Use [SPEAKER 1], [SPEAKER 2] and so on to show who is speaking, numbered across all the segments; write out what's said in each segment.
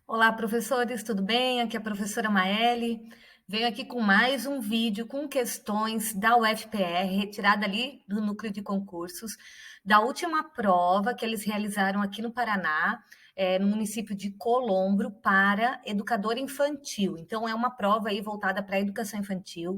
[SPEAKER 1] Olá, professores, tudo bem? Aqui é a professora Maeli. Venho aqui com mais um vídeo com questões da UFPR, retirada ali do núcleo de concursos, da última prova que eles realizaram aqui no Paraná, no município de Colombo, para educador infantil. Então, é uma prova aí voltada para a educação infantil.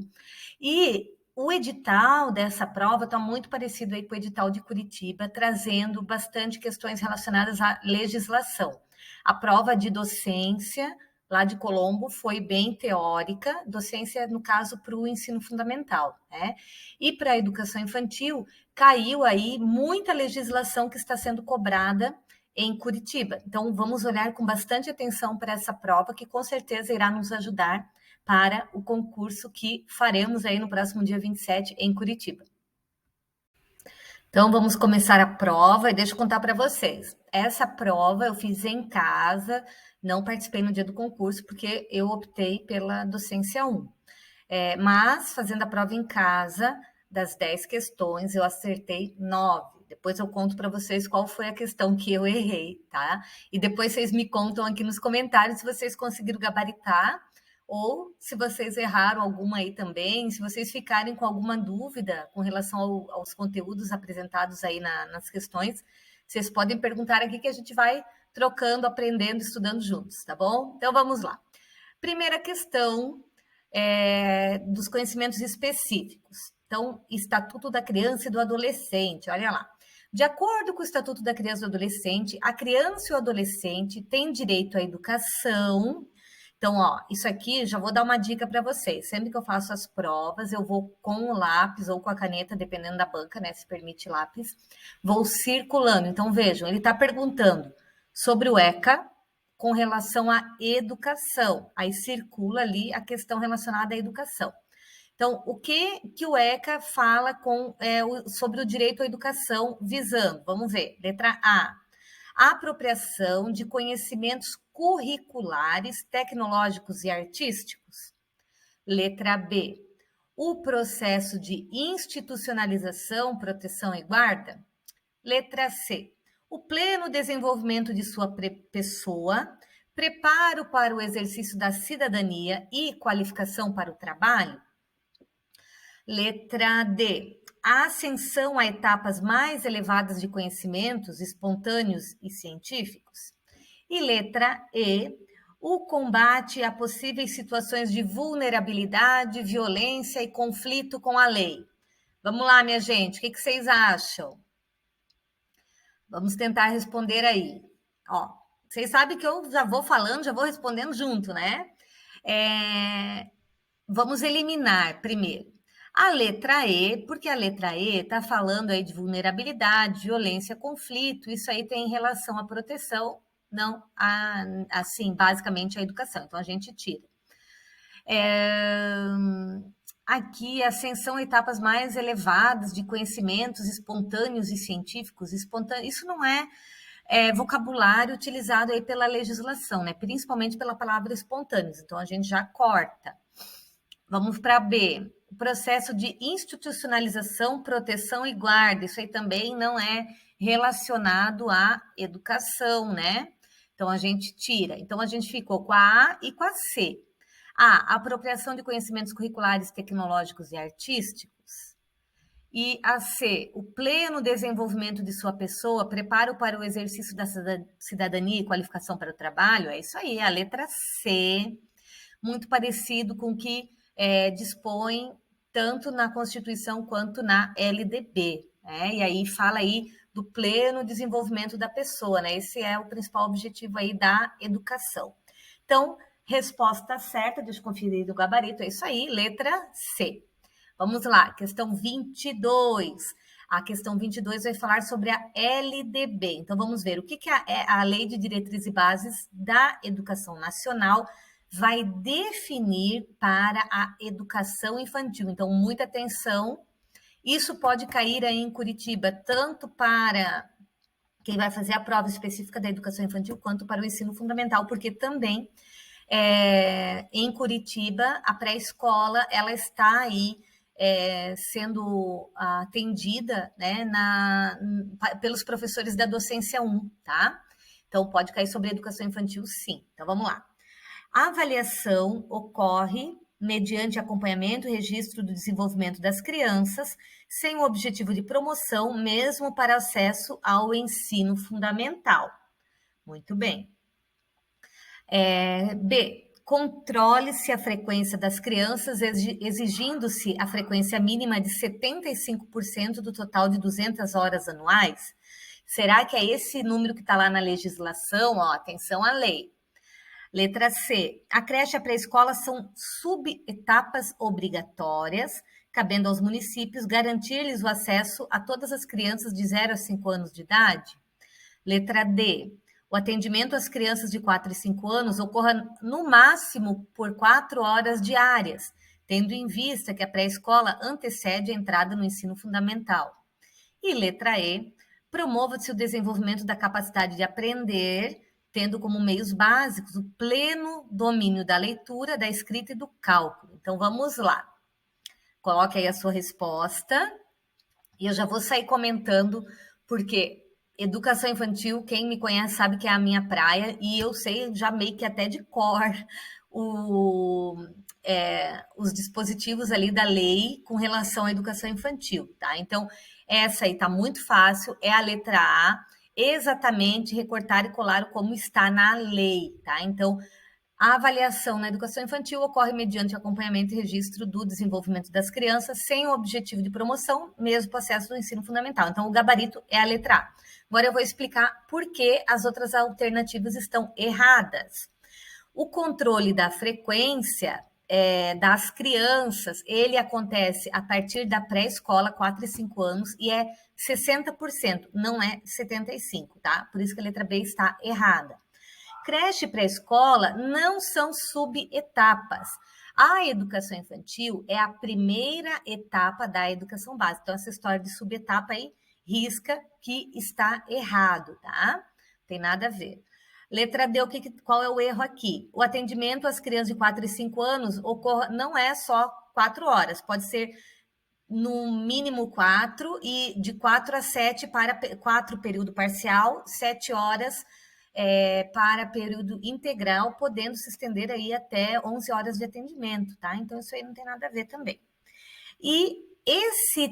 [SPEAKER 1] E o edital dessa prova está muito parecido aí com o edital de Curitiba, trazendo bastante questões relacionadas à legislação. A prova de docência lá de Colombo foi bem teórica, docência, no caso, para o ensino fundamental, né? E para a educação infantil, caiu aí muita legislação que está sendo cobrada em Curitiba. Então, vamos olhar com bastante atenção para essa prova, que com certeza irá nos ajudar para o concurso que faremos aí no próximo dia 27 em Curitiba. Então, vamos começar a prova e deixa eu contar para vocês. Essa prova eu fiz em casa, não participei no dia do concurso, porque eu optei pela docência 1. Mas, fazendo a prova em casa, das 10 questões, eu acertei 9. Depois eu conto para vocês qual foi a questão que eu errei, tá? E depois vocês me contam aqui nos comentários se vocês conseguiram gabaritar ou se vocês erraram alguma aí também, se vocês ficarem com alguma dúvida com relação aos conteúdos apresentados aí nas questões, vocês podem perguntar aqui que a gente vai trocando, aprendendo, estudando juntos, tá bom? Então vamos lá. Primeira questão dos conhecimentos específicos. Então, Estatuto da Criança e do Adolescente, olha lá. De acordo com o Estatuto da Criança e do Adolescente, a criança e o adolescente têm direito à educação. Então, ó, isso aqui já vou dar uma dica para vocês. Sempre que eu faço as provas, eu vou com o lápis ou com a caneta, dependendo da banca, né? Se permite lápis, vou circulando. Então, vejam, ele está perguntando sobre o ECA com relação à educação. Aí circula ali a questão relacionada à educação. Então, o que o ECA fala sobre o direito à educação visando? Vamos ver. Letra A. A apropriação de conhecimentos curriculares, tecnológicos e artísticos. Letra B. O processo de institucionalização, proteção e guarda. Letra C. O pleno desenvolvimento de sua pessoa, preparo para o exercício da cidadania e qualificação para o trabalho. Letra D. A ascensão a etapas mais elevadas de conhecimentos espontâneos e científicos. E letra E. O combate a possíveis situações de vulnerabilidade, violência e conflito com a lei. Vamos lá, minha gente, o que vocês acham? Vamos tentar responder aí. Ó, vocês sabem que eu já vou falando, já vou respondendo junto, né? Vamos eliminar primeiro a letra E, porque a letra E está falando aí de vulnerabilidade, violência, conflito, isso aí tem relação à proteção, não assim, basicamente a educação. Então a gente tira. Aqui, ascensão a etapas mais elevadas de conhecimentos espontâneos e científicos. Isso não é vocabulário utilizado aí pela legislação, né? Principalmente pela palavra espontâneos. Então a gente já corta. Vamos para B. O processo de institucionalização, proteção e guarda. Isso aí também não é relacionado à educação, né? Então a gente tira. Então a gente ficou com a A e com a C. A apropriação de conhecimentos curriculares, tecnológicos e artísticos. E a C, o pleno desenvolvimento de sua pessoa, preparo para o exercício da cidadania e qualificação para o trabalho. É isso aí, a letra C, muito parecido com o que dispõe tanto na Constituição quanto na LDB, né? E aí fala aí do pleno desenvolvimento da pessoa, né? Esse é o principal objetivo aí da educação. Então, resposta certa, deixa eu conferir o gabarito, é isso aí, letra C. Vamos lá, questão 22. A questão 22 vai falar sobre a LDB. Então, vamos ver o que a Lei de Diretrizes e Bases da Educação Nacional vai definir para a educação infantil. Então, muita atenção. Isso pode cair aí em Curitiba, tanto para quem vai fazer a prova específica da educação infantil, quanto para o ensino fundamental, porque também em Curitiba, a pré-escola, ela está aí sendo atendida, né, pelos professores da docência 1, tá? Então, pode cair sobre a educação infantil, sim. Então, vamos lá. A avaliação ocorre mediante acompanhamento e registro do desenvolvimento das crianças, sem o objetivo de promoção, mesmo para acesso ao ensino fundamental. Muito bem. B. Controle-se a frequência das crianças, exigindo-se a frequência mínima de 75% do total de 200 horas anuais. Será que é esse número que está lá na legislação? Ó, atenção à lei. Letra C. A creche e a pré-escola são subetapas obrigatórias, cabendo aos municípios garantir-lhes o acesso a todas as crianças de 0 a 5 anos de idade. Letra D. O atendimento às crianças de 4 e 5 anos ocorra no máximo por 4 horas diárias, tendo em vista que a pré-escola antecede a entrada no ensino fundamental. E letra E. Promova-se o desenvolvimento da capacidade de aprender, tendo como meios básicos o pleno domínio da leitura, da escrita e do cálculo. Então, vamos lá. Coloque aí a sua resposta e eu já vou sair comentando, porque educação infantil, quem me conhece sabe que é a minha praia, e eu sei já meio que até de cor os dispositivos ali da lei com relação à educação infantil, tá? Então, essa aí tá muito fácil, é a letra A, exatamente recortar e colar como está na lei, tá? Então, a avaliação na educação infantil ocorre mediante acompanhamento e registro do desenvolvimento das crianças, sem o objetivo de promoção, mesmo processo do ensino fundamental. Então, o gabarito é a letra A. Agora eu vou explicar por que as outras alternativas estão erradas. O controle da frequência das crianças, ele acontece a partir da pré-escola, 4 e 5 anos, e é 60%, não é 75%, tá? Por isso que a letra B está errada. Creche e pré-escola não são subetapas. A educação infantil é a primeira etapa da educação básica. Então, essa história de subetapa aí, risca que está errado, tá? Tem nada a ver. Letra D, qual é o erro aqui? O atendimento às crianças de 4 e 5 anos não é só 4 horas, pode ser no mínimo 4 e de 4 a 7 para 4 período parcial, 7 horas para período integral, podendo se estender aí até 11 horas de atendimento, tá? Então, isso aí não tem nada a ver também. E esse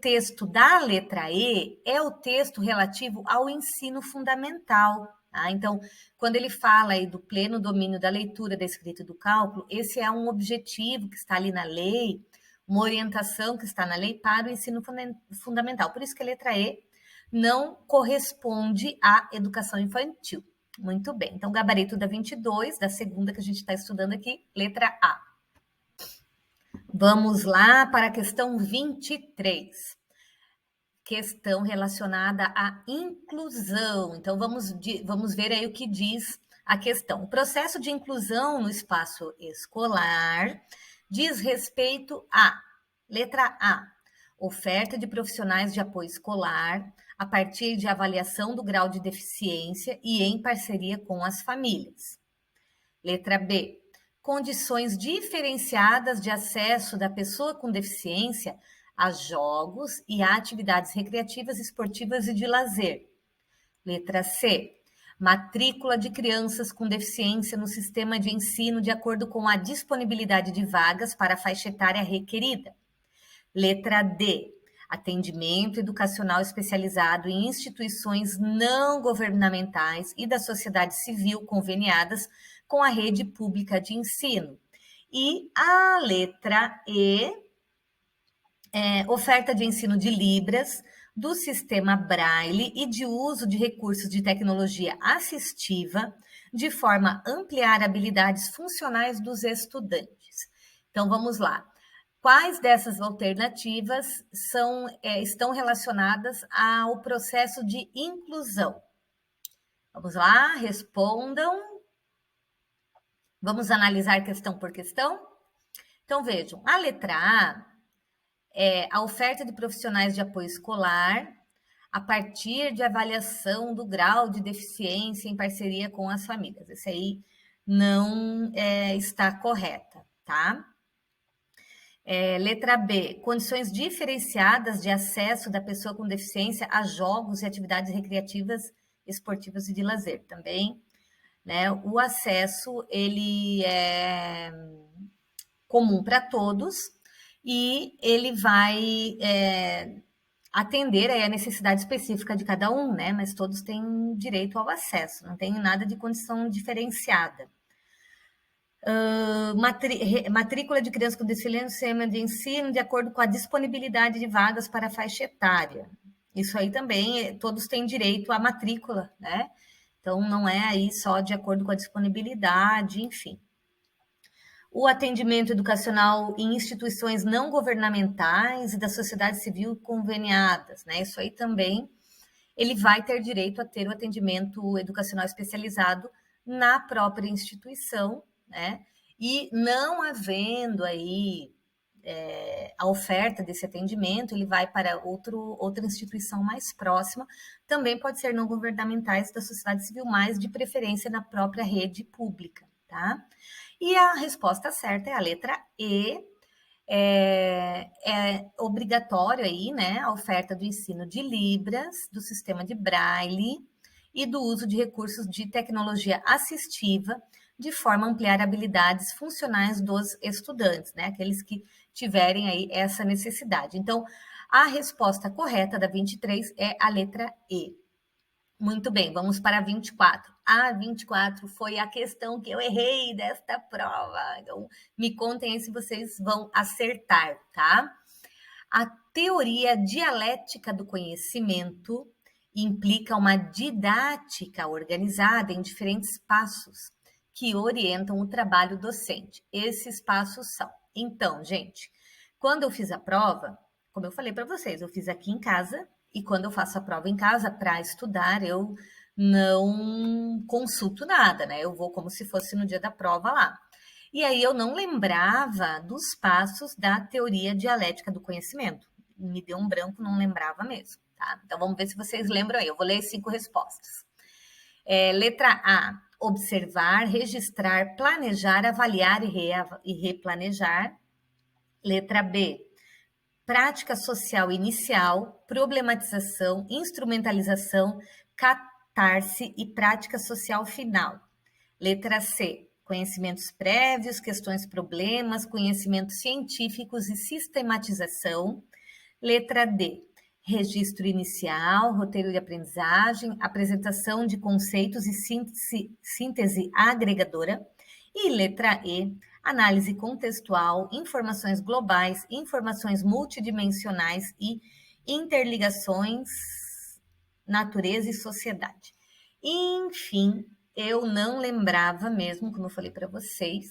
[SPEAKER 1] texto da letra E é o texto relativo ao ensino fundamental, tá? Então, quando ele fala aí do pleno domínio da leitura, da escrita e do cálculo, esse é um objetivo que está ali na lei, uma orientação que está na lei para o ensino fundamental. Por isso que a letra E não corresponde à educação infantil. Muito bem. Então, gabarito da 22, da segunda que a gente está estudando aqui, letra A. Vamos lá para a questão 23. Questão relacionada à inclusão. Então, vamos ver aí o que diz a questão. O processo de inclusão no espaço escolar diz respeito à letra A, oferta de profissionais de apoio escolar a partir de avaliação do grau de deficiência e em parceria com as famílias. Letra B, condições diferenciadas de acesso da pessoa com deficiência a jogos e a atividades recreativas, esportivas e de lazer. Letra C, matrícula de crianças com deficiência no sistema de ensino de acordo com a disponibilidade de vagas para a faixa etária requerida. Letra D, atendimento educacional especializado em instituições não governamentais e da sociedade civil conveniadas com a rede pública de ensino. E a letra E, oferta de ensino de Libras, do sistema Braille e de uso de recursos de tecnologia assistiva, de forma a ampliar habilidades funcionais dos estudantes. Então, vamos lá. Quais dessas alternativas estão relacionadas ao processo de inclusão? Vamos lá, respondam. Vamos analisar questão por questão? Então, vejam, a letra A é a oferta de profissionais de apoio escolar a partir de avaliação do grau de deficiência em parceria com as famílias. Esse aí não está correta, tá? Letra B, condições diferenciadas de acesso da pessoa com deficiência a jogos e atividades recreativas, esportivas e de lazer também, né? O acesso, ele é comum para todos e ele vai atender aí a necessidade específica de cada um, né? Mas todos têm direito ao acesso, não tem nada de condição diferenciada. Matrícula de crianças com desfile no sistema de ensino de acordo com a disponibilidade de vagas para a faixa etária. Isso aí também, todos têm direito à matrícula, né? Então, não é aí só de acordo com a disponibilidade, enfim. O atendimento educacional em instituições não governamentais e da sociedade civil conveniadas, né? Isso aí também, ele vai ter direito a ter o atendimento educacional especializado na própria instituição, né? E não havendo aí a oferta desse atendimento, ele vai para outra instituição mais próxima, também pode ser não governamentais da sociedade civil, mas de preferência na própria rede pública, tá? E a resposta certa é a letra E, é obrigatório aí, né, a oferta do ensino de Libras, do sistema de Braille e do uso de recursos de tecnologia assistiva, de forma a ampliar habilidades funcionais dos estudantes, né, aqueles que tiverem aí essa necessidade. Então, a resposta correta da 23 é a letra E. Muito bem, vamos para a 24. A 24 foi a questão que eu errei desta prova. Então, me contem aí se vocês vão acertar, tá? A teoria dialética do conhecimento implica uma didática organizada em diferentes passos que orientam o trabalho docente. Esses passos são. Então, gente, quando eu fiz a prova, como eu falei para vocês, eu fiz aqui em casa. E quando eu faço a prova em casa para estudar, eu não consulto nada, né? Eu vou como se fosse no dia da prova lá. E aí eu não lembrava dos passos da teoria dialética do conhecimento. Me deu um branco, não lembrava mesmo, tá? Então vamos ver se vocês lembram aí. Eu vou ler 5 respostas. Letra A: observar, registrar, planejar, avaliar e replanejar. Letra B: prática social inicial, problematização, instrumentalização, catarse e prática social final. Letra C, conhecimentos prévios, questões problemas, conhecimentos científicos e sistematização. Letra D, registro inicial, roteiro de aprendizagem, apresentação de conceitos e síntese agregadora. E letra E, análise contextual, informações globais, informações multidimensionais e interligações, natureza e sociedade. Enfim, eu não lembrava mesmo, como eu falei para vocês,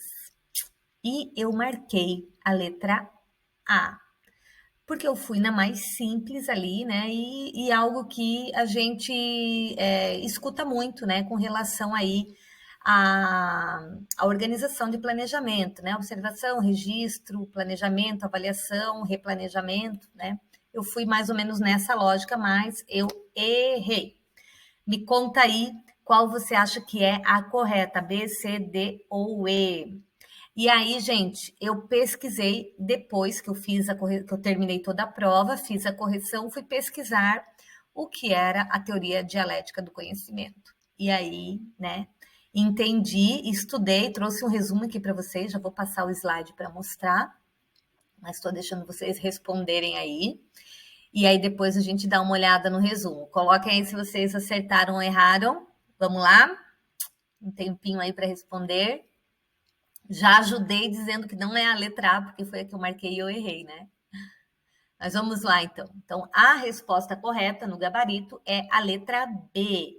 [SPEAKER 1] e eu marquei a letra A, porque eu fui na mais simples ali, né? E algo que a gente escuta muito, né? Com relação aí a organização de planejamento, né? Observação, registro, planejamento, avaliação, replanejamento, né? Eu fui mais ou menos nessa lógica, mas eu errei. Me conta aí qual você acha que é a correta, B, C, D ou E. E aí, gente, eu pesquisei depois que eu fiz que eu terminei toda a prova, fiz a correção, fui pesquisar o que era a teoria dialética do conhecimento. E aí, né, entendi, estudei, trouxe um resumo aqui para vocês, já vou passar o slide para mostrar, mas estou deixando vocês responderem aí. E aí depois a gente dá uma olhada no resumo. Coloquem aí se vocês acertaram ou erraram. Vamos lá? Um tempinho aí para responder. Já ajudei dizendo que não é a letra A, porque foi a que eu marquei e eu errei, né? Mas vamos lá, então. Então, a resposta correta no gabarito é a letra B.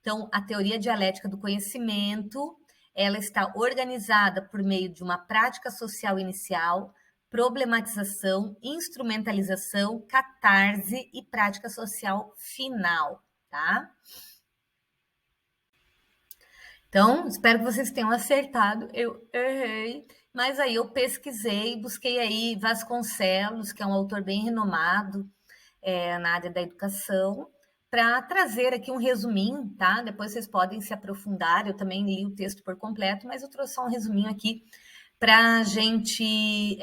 [SPEAKER 1] Então, a teoria dialética do conhecimento, ela está organizada por meio de uma prática social inicial, problematização, instrumentalização, catarse e prática social final, tá? Então, espero que vocês tenham acertado. Eu errei, mas aí eu pesquisei, busquei aí Vasconcelos, que é um autor bem renomado na área da educação, para trazer aqui um resuminho, tá? Depois vocês podem se aprofundar. Eu também li o texto por completo, mas eu trouxe só um resuminho aqui para a gente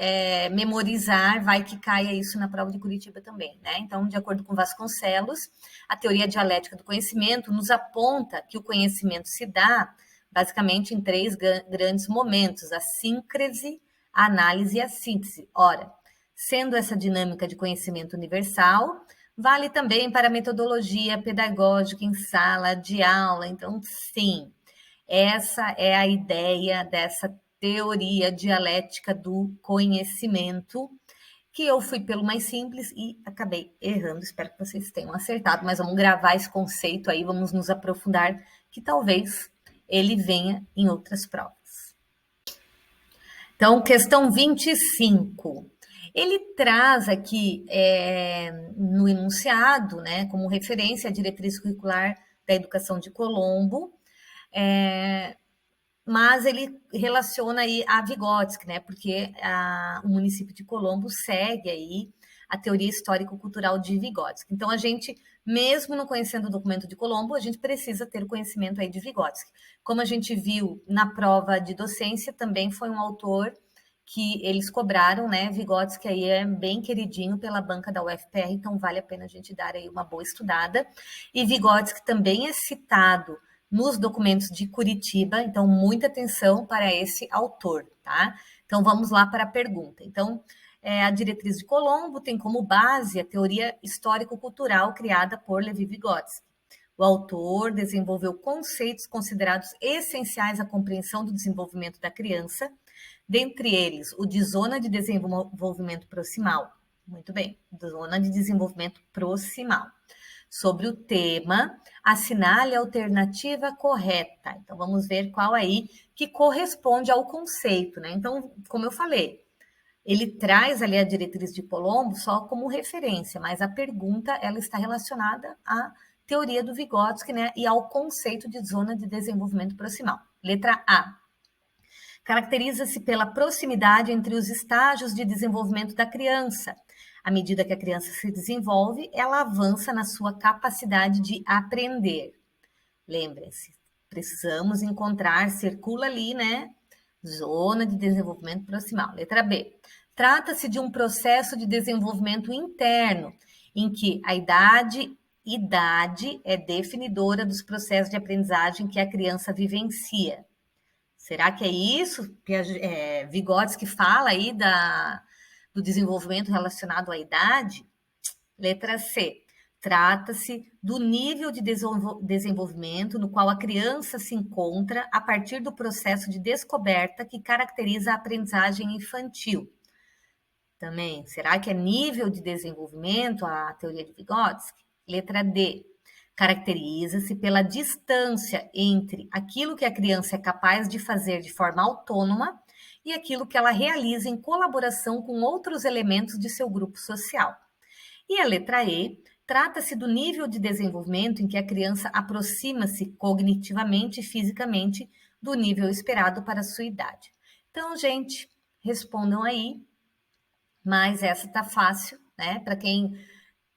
[SPEAKER 1] memorizar, vai que caia isso na prova de Curitiba também, né? Então, de acordo com Vasconcelos, a teoria dialética do conhecimento nos aponta que o conhecimento se dá basicamente em três grandes momentos: a síncrese, a análise e a síntese. Ora, sendo essa dinâmica de conhecimento universal, vale também para a metodologia pedagógica em sala de aula. Então, sim, essa é a ideia dessa teoria dialética do conhecimento, que eu fui pelo mais simples e acabei errando. Espero que vocês tenham acertado, mas vamos gravar esse conceito aí, vamos nos aprofundar, que talvez ele venha em outras provas. Então, questão 25. Ele traz aqui no enunciado, né, como referência a diretriz curricular da educação de Colombo, mas ele relaciona aí a Vygotsky, né? Porque o município de Colombo segue aí a teoria histórico-cultural de Vygotsky. Então, a gente, mesmo não conhecendo o documento de Colombo, a gente precisa ter o conhecimento aí de Vygotsky. Como a gente viu na prova de docência, também foi um autor que eles cobraram, né? Vygotsky aí é bem queridinho pela banca da UFPR, então vale a pena a gente dar aí uma boa estudada. E Vygotsky também é citado nos documentos de Curitiba, então muita atenção para esse autor, tá? Então vamos lá para a pergunta. Então, a diretriz de Colombo tem como base a teoria histórico-cultural criada por Levi Vygotsky. O autor desenvolveu conceitos considerados essenciais à compreensão do desenvolvimento da criança, dentre eles o de zona de desenvolvimento proximal. Muito bem, zona de desenvolvimento proximal. Sobre o tema, assinale a alternativa correta. Então, vamos ver qual aí que corresponde ao conceito, né? Então, como eu falei, ele traz ali a diretriz de Colombo só como referência, mas a pergunta, ela está relacionada à teoria do Vygotsky, né? E ao conceito de zona de desenvolvimento proximal. Letra A. Caracteriza-se pela proximidade entre os estágios de desenvolvimento da criança. À medida que a criança se desenvolve, ela avança na sua capacidade de aprender. Lembrem-se, precisamos encontrar, circula ali, né? Zona de desenvolvimento proximal. Letra B. Trata-se de um processo de desenvolvimento interno, em que a idade é definidora dos processos de aprendizagem que a criança vivencia. Será que é isso que Vygotsky fala aí do desenvolvimento relacionado à idade? Letra C. Trata-se do nível de desenvolvimento no qual a criança se encontra a partir do processo de descoberta que caracteriza a aprendizagem infantil. Também, será que é nível de desenvolvimento a teoria de Vygotsky? Letra D. Caracteriza-se pela distância entre aquilo que a criança é capaz de fazer de forma autônoma e aquilo que ela realiza em colaboração com outros elementos de seu grupo social. E a letra E, trata-se do nível de desenvolvimento em que a criança aproxima-se cognitivamente e fisicamente do nível esperado para a sua idade. Então, gente, respondam aí, mas essa tá fácil, né? Para quem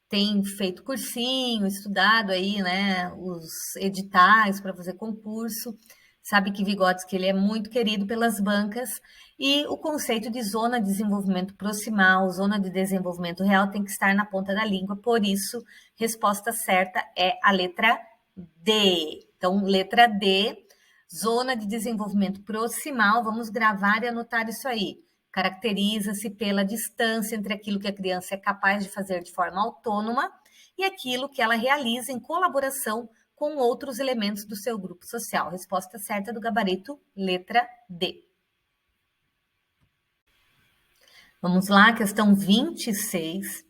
[SPEAKER 1] tem feito cursinho, estudado aí, né, os editais para fazer concurso, sabe que Vygotsky ele é muito querido pelas bancas e o conceito de zona de desenvolvimento proximal, zona de desenvolvimento real tem que estar na ponta da língua, por isso, resposta certa é a letra D. Então, letra D, zona de desenvolvimento proximal, vamos gravar e anotar isso aí. Caracteriza-se pela distância entre aquilo que a criança é capaz de fazer de forma autônoma e aquilo que ela realiza em colaboração com outros elementos do seu grupo social. Resposta certa do gabarito, letra D. Vamos lá, questão 26.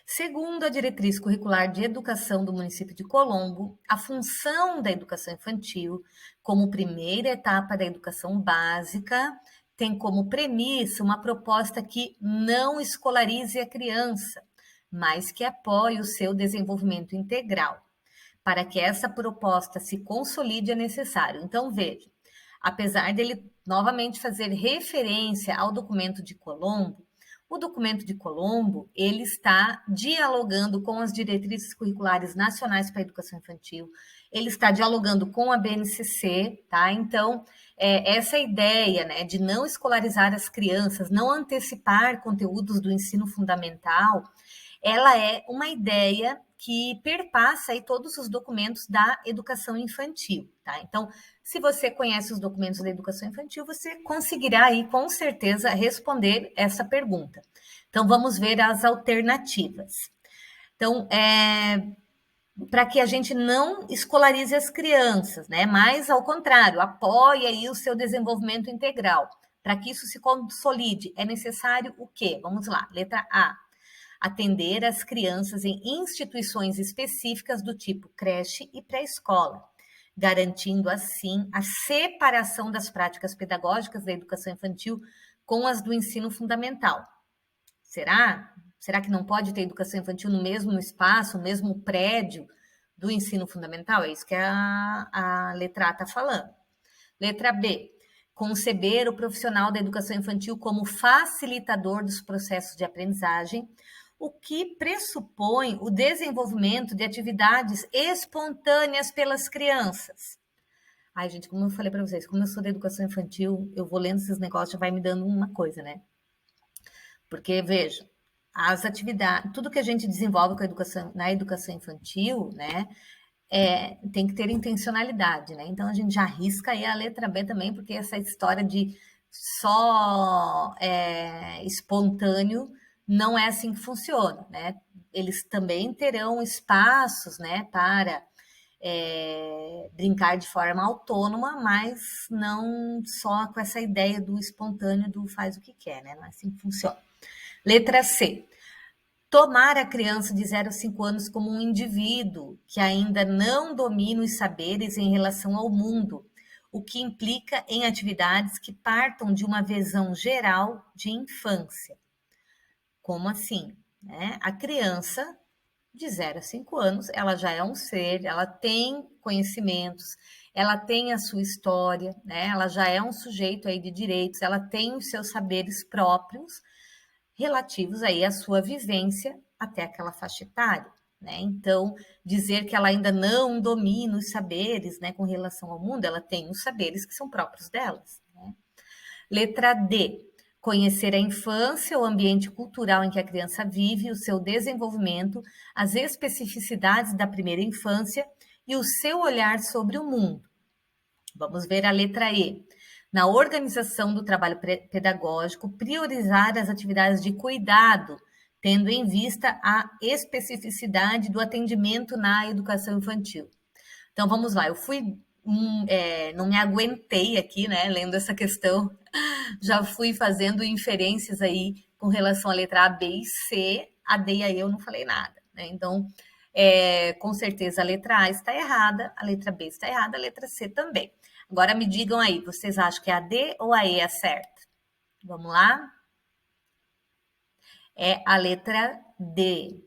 [SPEAKER 1] Segundo a diretriz curricular de educação do município de Colombo, a função da educação infantil, como primeira etapa da educação básica, tem como premissa uma proposta que não escolarize a criança, mas que apoie o seu desenvolvimento integral. Para que essa proposta se consolide é necessário. Então, veja, apesar dele novamente fazer referência ao documento de Colombo, o documento de Colombo, ele está dialogando com as diretrizes curriculares nacionais para a educação infantil, ele está dialogando com a BNCC, tá? Então, essa ideia, né, de não escolarizar as crianças, não antecipar conteúdos do ensino fundamental, ela é uma ideia que perpassa aí todos os documentos da educação infantil, tá? Então, se você conhece os documentos da educação infantil, você conseguirá aí com certeza responder essa pergunta. Então, vamos ver as alternativas. Então, para que a gente não escolarize as crianças, né? Mas, ao contrário, apoie aí o seu desenvolvimento integral. Para que isso se consolide, é necessário o quê? Vamos lá, letra A. Atender as crianças em instituições específicas do tipo creche e pré-escola, garantindo assim a separação das práticas pedagógicas da educação infantil com as do ensino fundamental. Será? Será que não pode ter educação infantil no mesmo espaço, no mesmo prédio do ensino fundamental? É isso que a letra A está falando. Letra B. Conceber o profissional da educação infantil como facilitador dos processos de aprendizagem, o que pressupõe o desenvolvimento de atividades espontâneas pelas crianças. Ai, gente, como eu falei para vocês, como eu sou da educação infantil, eu vou lendo esses negócios, já vai me dando uma coisa, né? Porque, veja, as atividades, tudo que a gente desenvolve com a educação, na educação infantil, né, tem que ter intencionalidade, né? Então a gente já arrisca aí a letra B também, porque essa história de só espontâneo não é assim que funciona, né? Eles também terão espaços, né, para brincar de forma autônoma, mas não só com essa ideia do espontâneo, do faz o que quer, né? Não é assim que funciona. Letra C. Tomar a criança de 0 a 5 anos como um indivíduo que ainda não domina os saberes em relação ao mundo, o que implica em atividades que partam de uma visão geral de infância. Como assim? Né? A criança de 0 a 5 anos, ela já é um ser, ela tem conhecimentos, ela tem a sua história, né? Ela já é um sujeito aí de direitos, ela tem os seus saberes próprios, relativos aí à sua vivência até aquela faixa etária, né? Então, dizer que ela ainda não domina os saberes, né, com relação ao mundo, ela tem os saberes que são próprios delas, né? Letra D. Conhecer a infância, o ambiente cultural em que a criança vive, o seu desenvolvimento, as especificidades da primeira infância e o seu olhar sobre o mundo. Vamos ver a letra E. Na organização do trabalho pedagógico, priorizar as atividades de cuidado, tendo em vista a especificidade do atendimento na educação infantil. Então, vamos lá, eu fui, não me aguentei aqui, né, lendo essa questão, já fui fazendo inferências aí com relação à letra A, B e C, a D e a E eu não falei nada, né, então, com certeza a letra A está errada, a letra B está errada, a letra C também. Agora me digam aí, vocês acham que a D ou a E é certa? Vamos lá? É a letra D.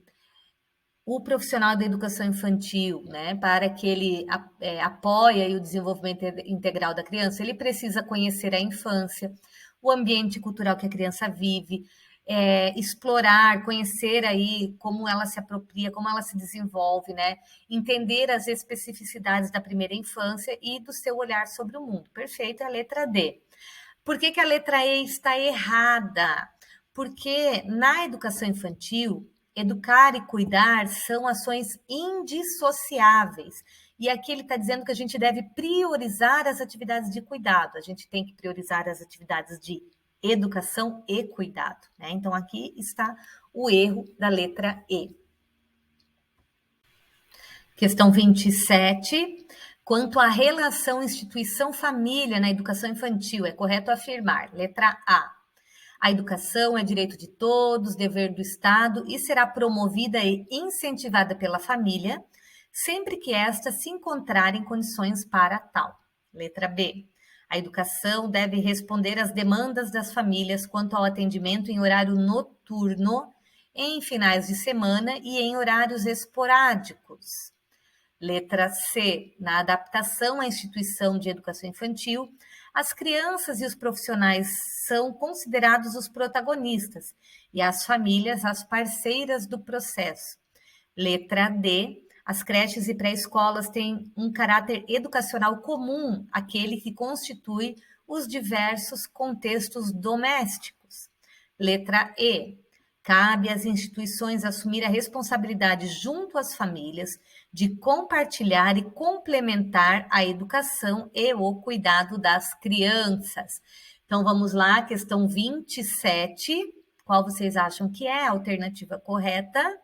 [SPEAKER 1] O profissional da educação infantil, né, para que ele apoie o desenvolvimento integral da criança, ele precisa conhecer a infância, o ambiente cultural que a criança vive, explorar, conhecer aí como ela se apropria, como ela se desenvolve, né? Entender as especificidades da primeira infância e do seu olhar sobre o mundo. Perfeito, é a letra D. Por que a letra E está errada? Porque na educação infantil, educar e cuidar são ações indissociáveis. E aqui ele está dizendo que a gente deve priorizar as atividades de cuidado. A gente tem que priorizar as atividades de educação e cuidado, né? Então, aqui está o erro da letra E. Questão 27. Quanto à relação instituição-família na educação infantil, é correto afirmar, letra A, a educação é direito de todos, dever do Estado e será promovida e incentivada pela família, sempre que esta se encontrar em condições para tal. Letra B. A educação deve responder às demandas das famílias quanto ao atendimento em horário noturno, em finais de semana e em horários esporádicos. Letra C. Na adaptação à instituição de educação infantil, as crianças e os profissionais são considerados os protagonistas e as famílias as parceiras do processo. Letra D. As creches e pré-escolas têm um caráter educacional comum, aquele que constitui os diversos contextos domésticos. Letra E. Cabe às instituições assumir a responsabilidade junto às famílias de compartilhar e complementar a educação e o cuidado das crianças. Então vamos lá, questão 27. Qual vocês acham que é a alternativa correta?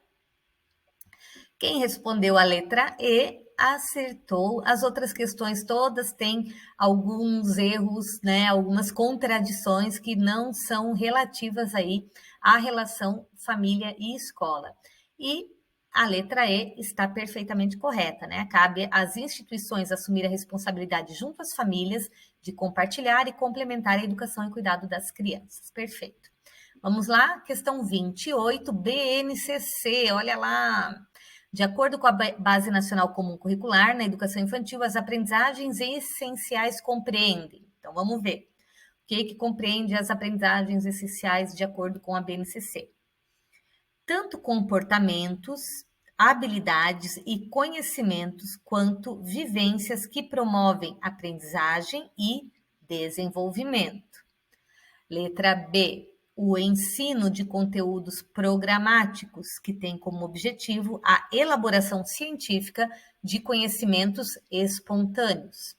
[SPEAKER 1] Quem respondeu a letra E acertou. As outras questões todas têm alguns erros, né, algumas contradições que não são relativas aí à relação família e escola. E a letra E está perfeitamente correta, né? Cabe às instituições assumir a responsabilidade junto às famílias de compartilhar e complementar a educação e cuidado das crianças. Perfeito. Vamos lá, questão 28, BNCC, olha lá. De acordo com a Base Nacional Comum Curricular, na educação infantil, as aprendizagens essenciais compreendem. Então, vamos ver. O que compreende as aprendizagens essenciais de acordo com a BNCC? Tanto comportamentos, habilidades e conhecimentos, quanto vivências que promovem aprendizagem e desenvolvimento. Letra B. O ensino de conteúdos programáticos, que tem como objetivo a elaboração científica de conhecimentos espontâneos.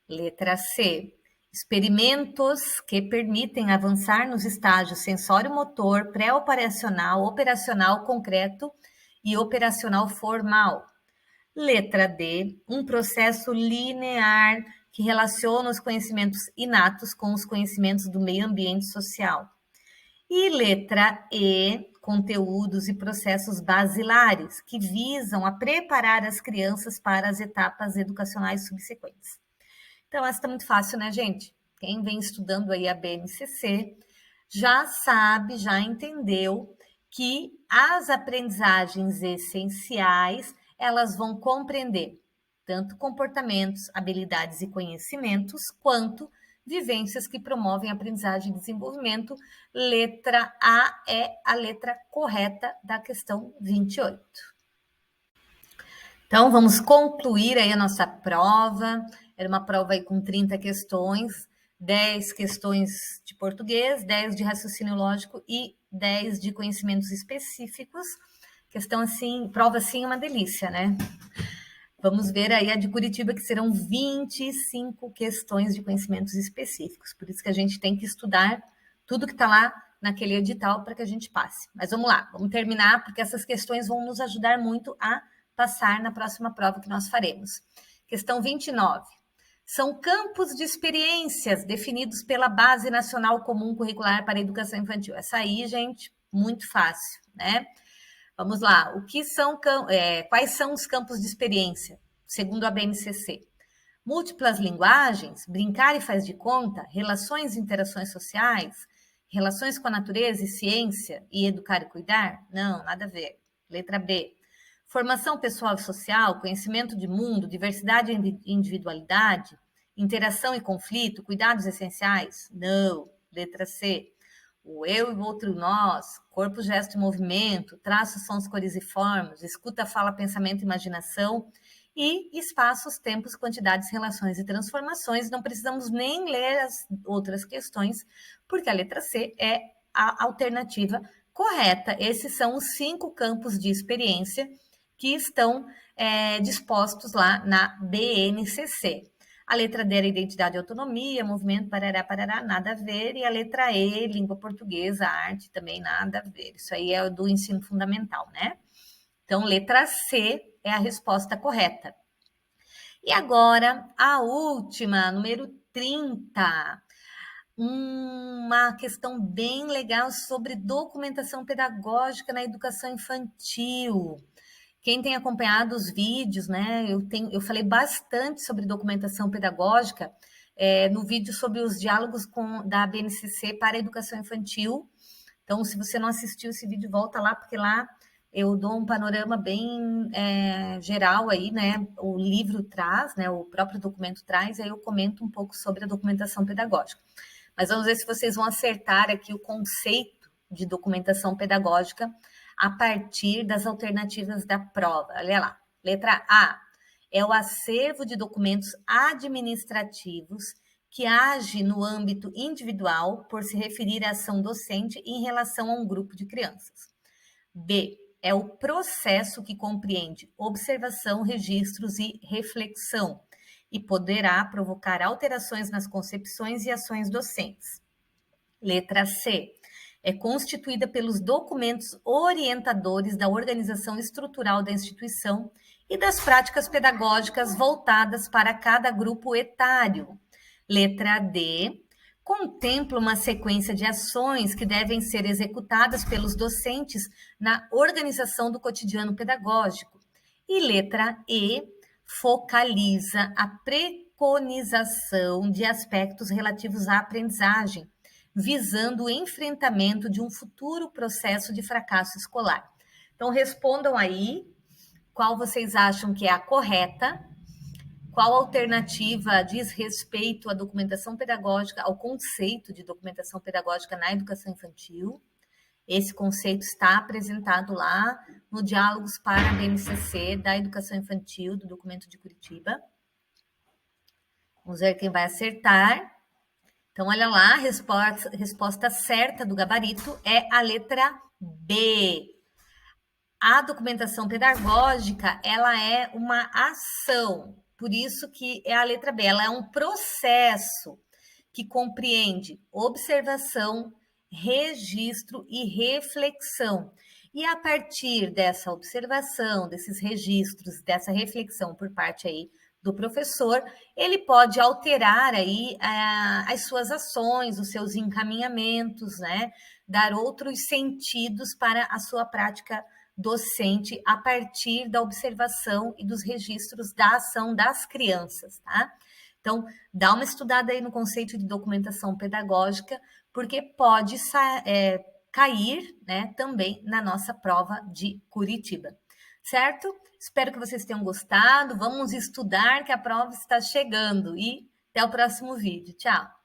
[SPEAKER 1] Letra C. Experimentos que permitem avançar nos estágios sensório-motor, pré-operacional, operacional concreto e operacional formal. Letra D. Um processo linear que relaciona os conhecimentos inatos com os conhecimentos do meio ambiente social. E letra E, conteúdos e processos basilares, que visam a preparar as crianças para as etapas educacionais subsequentes. Então, essa está muito fácil, né, gente? Quem vem estudando aí a BNCC já sabe, já entendeu que as aprendizagens essenciais, elas vão compreender tanto comportamentos, habilidades e conhecimentos, quanto vivências que promovem aprendizagem e desenvolvimento. Letra A é a letra correta da questão 28. Então, vamos concluir aí a nossa prova. Era uma prova aí com 30 questões, 10 questões de português, 10 de raciocínio lógico e 10 de conhecimentos específicos. Questão assim, prova assim é uma delícia, né? Vamos ver aí a de Curitiba, que serão 25 questões de conhecimentos específicos. Por isso que a gente tem que estudar tudo que está lá naquele edital para que a gente passe. Mas vamos lá, vamos terminar, porque essas questões vão nos ajudar muito a passar na próxima prova que nós faremos. Questão 29. São campos de experiências definidos pela Base Nacional Comum Curricular para a Educação Infantil. Essa aí, gente, muito fácil, né? Vamos lá. Quais são os campos de experiência, segundo a BNCC? Múltiplas linguagens, brincar e faz de conta, relações e interações sociais, relações com a natureza e ciência e educar e cuidar? Não, nada a ver. Letra B. Formação pessoal e social, conhecimento de mundo, diversidade e individualidade, interação e conflito, cuidados essenciais? Não. Letra C. O eu e o outro nós, corpo, gesto e movimento, traços, sons, cores e formas, escuta, fala, pensamento e imaginação, e espaços, tempos, quantidades, relações e transformações. Não precisamos nem ler as outras questões, porque a letra C é a alternativa correta. Esses são os 5 campos de experiência que estão dispostos lá na BNCC. A letra D era identidade e autonomia, movimento, parará, parará, nada a ver. E a letra E, língua portuguesa, arte, também nada a ver. Isso aí é do ensino fundamental, né? Então, letra C é a resposta correta. E agora, a última, número 30. Uma questão bem legal sobre documentação pedagógica na educação infantil. Quem tem acompanhado os vídeos, né? Eu falei bastante sobre documentação pedagógica no vídeo sobre os diálogos da BNCC para a educação infantil. Então, se você não assistiu esse vídeo, volta lá, porque lá eu dou um panorama bem geral aí, né? O livro traz, né? O próprio documento traz, aí eu comento um pouco sobre a documentação pedagógica. Mas vamos ver se vocês vão acertar aqui o conceito de documentação pedagógica a partir das alternativas da prova. Olha lá. Letra A é o acervo de documentos administrativos que age no âmbito individual por se referir à ação docente em relação a um grupo de crianças. B é o processo que compreende observação, registros e reflexão e poderá provocar alterações nas concepções e ações docentes. Letra C é constituída pelos documentos orientadores da organização estrutural da instituição e das práticas pedagógicas voltadas para cada grupo etário. Letra D contempla uma sequência de ações que devem ser executadas pelos docentes na organização do cotidiano pedagógico. E letra E focaliza a preconização de aspectos relativos à aprendizagem, visando o enfrentamento de um futuro processo de fracasso escolar. Então, respondam aí qual vocês acham que é a correta, qual alternativa diz respeito à documentação pedagógica, ao conceito de documentação pedagógica na educação infantil. Esse conceito está apresentado lá no Diálogos para a BNCC da Educação Infantil, do documento de Curitiba. Vamos ver quem vai acertar. Então, olha lá, a resposta certa do gabarito é a letra B. A documentação pedagógica, ela é uma ação, por isso que é a letra B. Ela é um processo que compreende observação, registro e reflexão. E a partir dessa observação, desses registros, dessa reflexão por parte aí do professor, ele pode alterar aí as suas ações, os seus encaminhamentos, né? Dar outros sentidos para a sua prática docente a partir da observação e dos registros da ação das crianças, tá? Então, dá uma estudada aí no conceito de documentação pedagógica, porque pode cair, né, também na nossa prova de Curitiba, certo? Espero que vocês tenham gostado. Vamos estudar que a prova está chegando e até o próximo vídeo. Tchau!